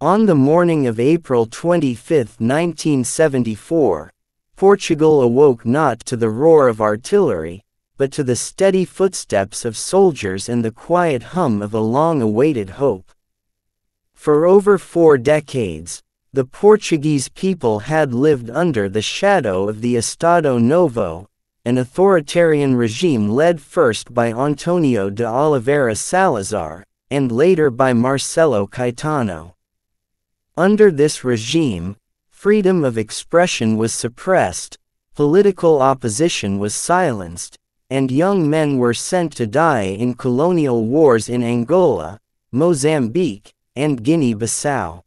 On the morning of April 25, 1974, Portugal awoke not to the roar of artillery, but to the steady footsteps of soldiers and the quiet hum of a long-awaited hope. For over 4 decades, the Portuguese people had lived under the shadow of the Estado Novo, an authoritarian regime led first by António de Oliveira Salazar, and later by Marcelo Caetano. Under this regime, freedom of expression was suppressed, political opposition was silenced, and young men were sent to die in colonial wars in Angola, Mozambique, and Guinea-Bissau.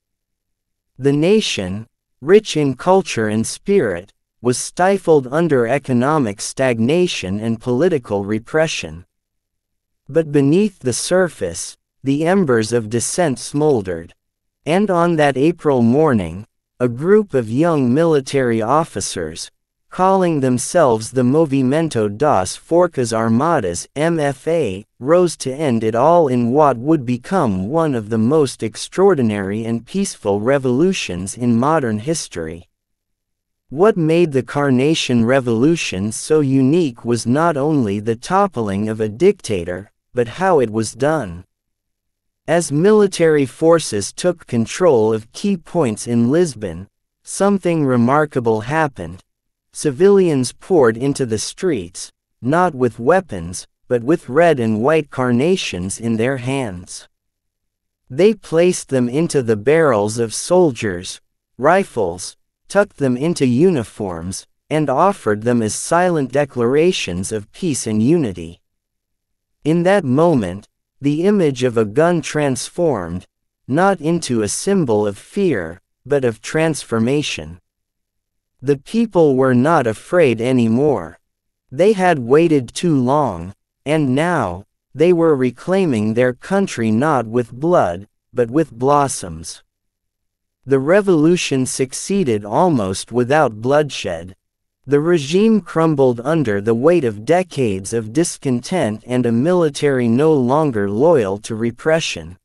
The nation, rich in culture and spirit, was stifled under economic stagnation and political repression. But beneath the surface, the embers of dissent smoldered. And on that April morning, a group of young military officers, calling themselves the Movimento das Forças Armadas (MFA), rose to end it all in what would become one of the most extraordinary and peaceful revolutions in modern history. What made the Carnation Revolution so unique was not only the toppling of a dictator, but how it was done. As military forces took control of key points in Lisbon, something remarkable happened. Civilians poured into the streets, not with weapons, but with red and white carnations in their hands. They placed them into the barrels of soldiers' rifles, tucked them into uniforms, and offered them as silent declarations of peace and unity. In that moment, the image of a gun transformed, not into a symbol of fear, but of transformation. The people were not afraid anymore. They had waited too long, and now, they were reclaiming their country not with blood, but with blossoms. The revolution succeeded almost without bloodshed. The regime crumbled under the weight of decades of discontent and a military no longer loyal to repression.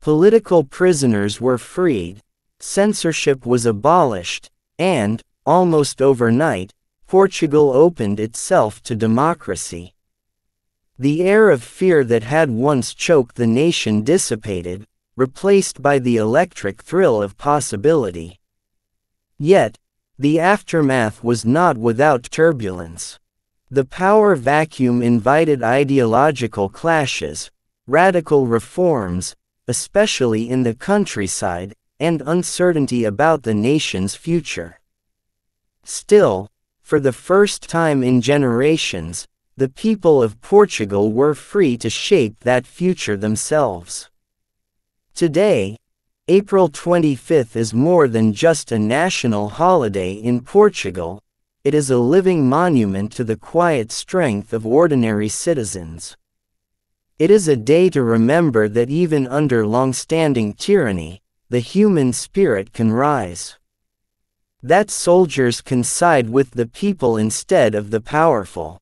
Political prisoners were freed, censorship was abolished, and, almost overnight, Portugal opened itself to democracy. The air of fear that had once choked the nation dissipated, replaced by the electric thrill of possibility. Yet, the aftermath was not without turbulence. The power vacuum invited ideological clashes, radical reforms, especially in the countryside, and uncertainty about the nation's future. Still, for the first time in generations, the people of Portugal were free to shape that future themselves. Today, April 25 is more than just a national holiday in Portugal, it is a living monument to the quiet strength of ordinary citizens. It is a day to remember that even under long-standing tyranny, the human spirit can rise. That soldiers can side with the people instead of the powerful.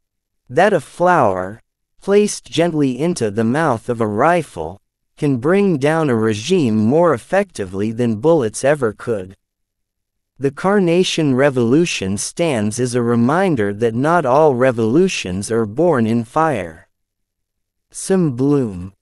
That a flower, placed gently into the mouth of a rifle, can bring down a regime more effectively than bullets ever could. The Carnation Revolution stands as a reminder that not all revolutions are born in fire. Some bloom,